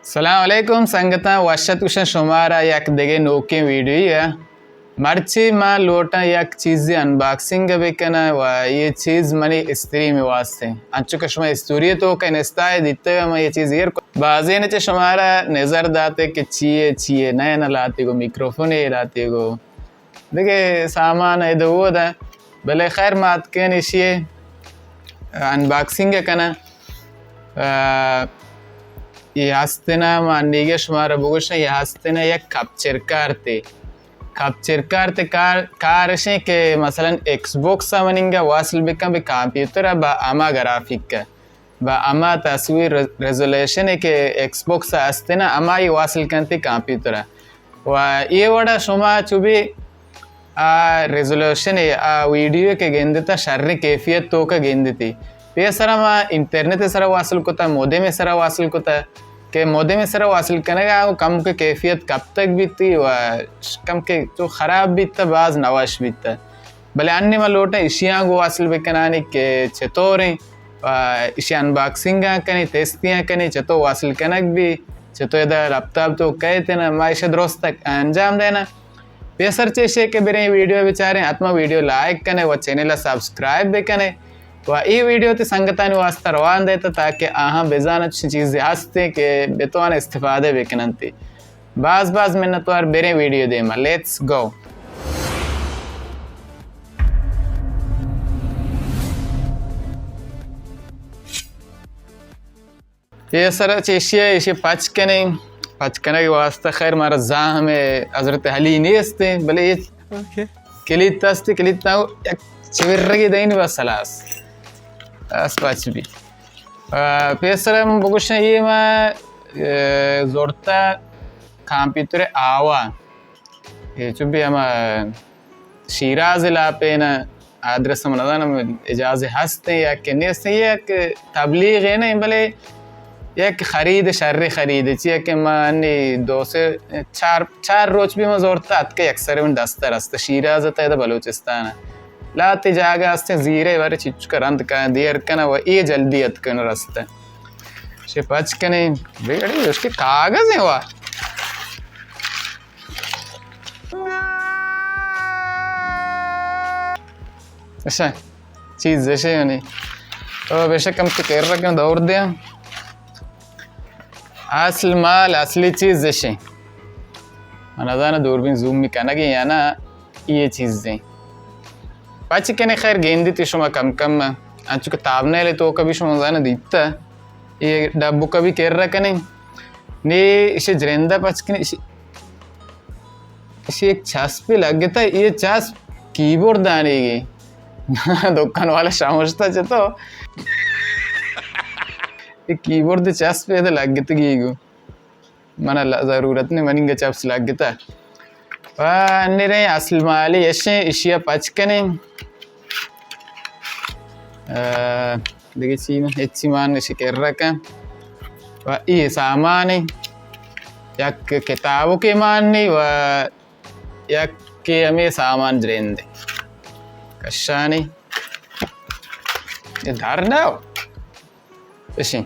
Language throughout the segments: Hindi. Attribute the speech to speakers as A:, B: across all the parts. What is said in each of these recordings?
A: सलामकुम संगता वशत कुशन शुमारा यक देगे नोके वीडियो मर्ची मा लोटा यक चीज़ अनबॉक्सिंग बेकना व ये चीज़ मनी इस्त्री में वास्ते अंचुक शुमा इस्तूरी तो कहीं नस्ताए दित्ते हुए मैं ये चीज़ यर बाज़े ने चे शुमारा नज़र दाते कि चीए चीए नए न लाती को मिक्रोफोन ये लाती को देखे सामान है दो वो दा भले खैर मात के निशिए अनबॉक्सिंग करना ये हस्तना मानिगे शुमारा बुगुश ये हस्तना एक कैप्चर करते कारशे के मसलन एक्सबॉक्स मनिंगा वासल बिकम बे कंप्यूटर बा अमा ग्राफिक का बा अमा तस्वीर रेजोल्यूशन के एक्सबॉक्स हस्तना अमा ये वासल करते कंप्यूटर व ये वड़ा शुमा चुबी रेजोल्यूशन वीडियो के गेंदता शर्री कैफियत तो का गेंदती पे सरा मा इंटरनेट सरा वासल कोता मोदे में सरा वासल कोता के मोदे में सरा वासल करेगा वो कम के कैफियत कब तक बीती व कम के तो ख़राब बीता बाज नवाश बीता भले अन्य में लोटा इशियाँ को वासल बेकनानी के चतोरें इशी अनबॉक्सिंग कनी टेस्टियाँ कनी चतो वासल कनक भी चतो यदा लैपटॉप तो कहते ना माइश द्रोस्त तक अंजाम देना पेसर चेशे के बेरे वीडियो बेचारे आत्मा वीडियो लाइक कने व चैनल सब्सक्राइब बेकने व ये वीडियो ते संगतानी वास्ता रवान देता ताकि आहा बेजान अच्छी चीज़ें हंसते के बेतवान इस्तेफादे बेकनंती बाज मिन्नत वार बेरे वीडियो दे मा लेट्स गो ये सर चेशिया इसे पचकने के वास्ता खैर मारा जाह में हजरत अली नहीं हस्ते भले ये किलित हस्ते किलित ना एक चिवरगी देनी बस सलास अस्पाच भी पेसर बगुश ये मैं जोड़ता कंप्यूटर आवा ये चुबी हम शीराज लापे ना आदरस मना ना इजाज़े हस्ते या किन्नी हस्ते ये एक तबलीग है ना भले एक खरीद शर्री खरीद चाहिए कि मैं दो से चार रोज भी मैं जोड़ता अतके अक्सर में दस्ता रास्ता शीराज आता है बलूचिस्तान लाते जागा अस्ते जीरे वारे चिच कर अंत का देर कना वो ये जल्दी अतकन रास्ता शे पच कने बेड़ी उसके कागज है वह ऐसा चीज़ जैसे यानी तो बेशक हम तो कह रहे दौड़ दिया असल माल असली चीज़ जैसे अनादाना दूरबीन जूम में कहना कि या ना ये चीज़ें पाची के ने खैर गेंदी तिशुमा कम अच्छु किताबने ले तो कभी शुमा जाना दिखता ये डब्बू कभी कह रहा कने ने इसे जरेंदा पाच के इसे एक छास पे लग गया था ये छास कीबोर्ड दानेगी दुकान वाला समझता चतो ये कीबोर्ड दे चास पे तो लग गया गीगो मना ज़रूरत नहीं मनिंगे चाप्स लग गया अन्य रहे असल माली ऐसे इशिया पचकने देखिए चीज़ अच्छी मान इसे कर रखा व ये सामान या किताबों के मान नहीं व या के हमें सामान जरेंदे कशा नहीं ये धार ना हो ऐसे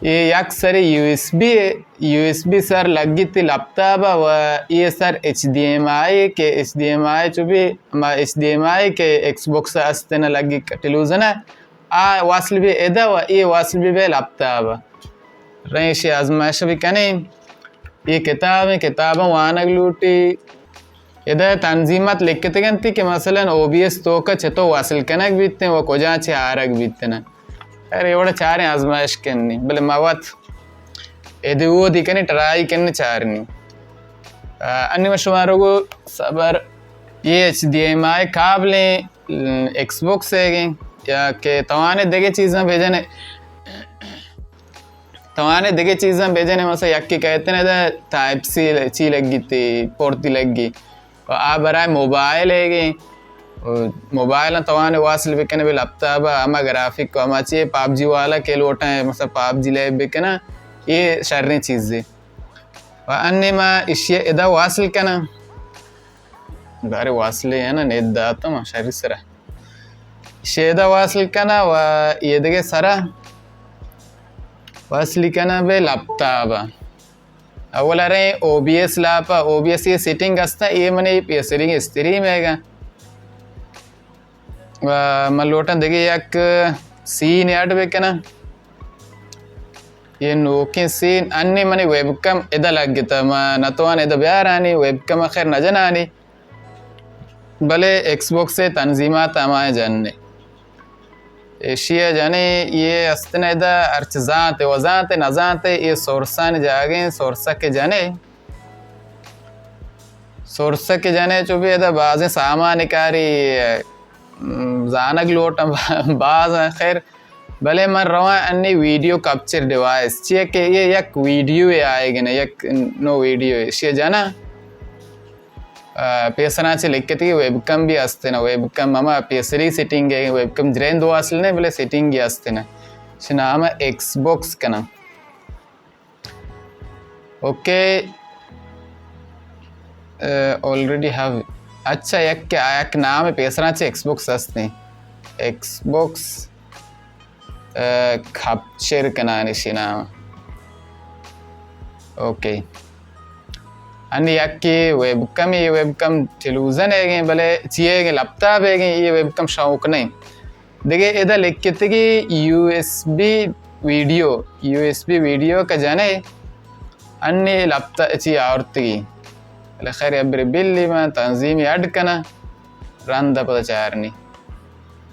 A: ये अक्सर USB सर लगी थी लैपटॉप व ये सर HDMI जो भी HDMI के Xbox अस्ते न लगी टेलीविज़न है वासल भी एदा व ये वासल भी लैपटॉप रईश आजमाइश भी कने ये किताब वानग लूटी इधर तंजीमत लिखते गंती कि मसलन OBS तो का चतो वासल कनक बीतते व कोजा चे आरग बीतते ना अरे एवढं चार आजमाइश करनी भले मवत यदि वो दिखने ट्राई करने चारनी अन्य मशवारों को सबर ये HDMI काबले Xbox है या के तवाने देखे चीज़ें भेजने मसा यक्की कहते ना टाइप सी लगी थी पोर्टी लगी और आप बराए मोबाइल है मोबाइल ना तवाने वासल बेकने भी लैपटॉप अमा ग्राफिक को अमा चाहिए PUBG वाला के लोटा है मतलब PUBG ले बेकना ये शर्री चीज़ें व अन्य में इश्य इधर वासल कना बारे वासले है ना नेट दाता मा शर्री सरा शेदा वासल कना व ये देखे सरा wasli kana be laptaba awala re OBS lapa OBS ye setting asta e mane ye setting stream hega malota dege yak scene add bekana ये नोके सीन अन्य मने वेबकम इधर लग गया था नतवान इधर ब्याह रानी वेबकम खैर न जनानी भले एक्सबॉक्स से तंजीमात हमारे जानने एशिया जाने ये अस्तना इधर अर्चजाते वजाते नजाते ये सोर्सान जागे सोर्सा के जाने जो भी इधर बाज़ सामान कारी जानक लोट बाज़ खैर भले मर रहा अन्य वीडियो कैप्चर डिवाइस चाहिए कि ये एक वीडियो है आएगा ना एक नो वीडियो है इसे जाना पेसना चे लिख के ती वेबकम भी आस्ते ना वेबकम मामा पेसरी सेटिंग है वेबकम जरें दो असल ने भले सेटिंग ही आस्ते ना इसे नाम है एक्सबॉक्स का ना ओके ऑलरेडी हैव अच्छा एक नाम है पेसना चे एक्सबॉक्स आस्ते Xbox capture kanani sina okay ani yakki webcam television है भले चाहिए laptop है ये webcam शौक नहीं देखिए इधर लिख के कि USB वीडियो का जाने अन्य laptop चाहिए औरती भले खैर अब बिल्ली में तंजीम ऐड करना रंदा पता चारनी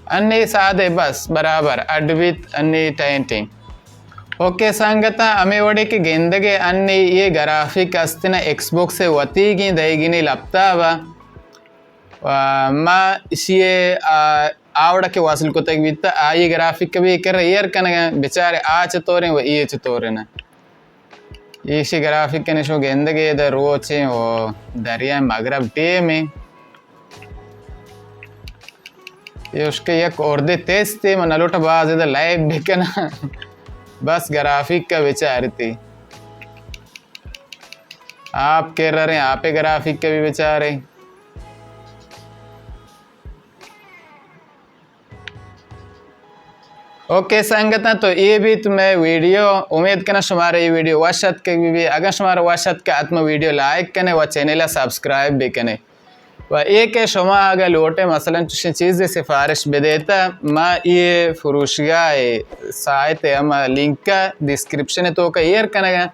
A: अन्य सादे बस बराबर अडवित अन्य टाइंटिंग ओके संगता हमें वड़े के गेंदगे अन्य ये ग्राफिक अस्तिना एक्सबॉक्स से वती की देगी नहीं लगता माँ इसी आवड़ा के वासल को तक बीता ये ग्राफिक कभी कर रही है कना बेचारे आज तोरे वो ये तोरे ना ये शी ग्राफिक के निशो गेंदगे इधर रोचे वो दरिया मगरब टे में ये उसके एक और दे तेज थे मन अलोटा बाज इधर लाइव बिकना बस ग्राफिक का विचार थी आप कह रहे हैं आप ग्राफिक का भी विचार है ओके संगत तो ये भी तुम्हें वीडियो उम्मीद करना तुम्हारा ये वीडियो वाशत के भी अगर तुम्हारा वाशत का आत्म वीडियो लाइक करने व चैनल सब्सक्राइब भी करने व एक शुमा अगर लोटे मसलन तुझे चीज़ सिफारिश बेदेता माँ ये फरोशिया साइट है हम लिंक का डिस्क्रिप्शन है तो का ईयर करेगा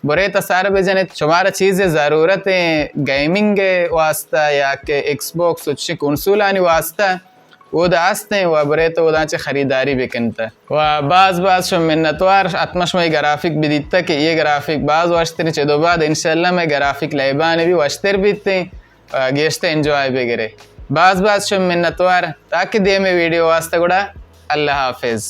A: बुरे तसार बेजने तुम्हारा चीज़ ज़रूरत है गेमिंग वास्ता या के एक्सबॉक्स तुझे कंसोल आने वास्ता वो दास्ते हैं वह बुरे तो वो दांचे ख़रीदारी भी करता वह बाज़ शो मिन्नतवार आत्मशमय ग्राफिक भी दिखता कि ये ग्राफिक बाज़ वास्ते चेदो बाद इंशाल्लाह मैं ग्राफिक लाइबाने भी वास्ते भी थे गेस्ट एंजॉय बेगरे बाज़ शो मिन्नतवार ताकि दे में वीडियो वास्ते गुड़ा अल्लाह हाफिज़।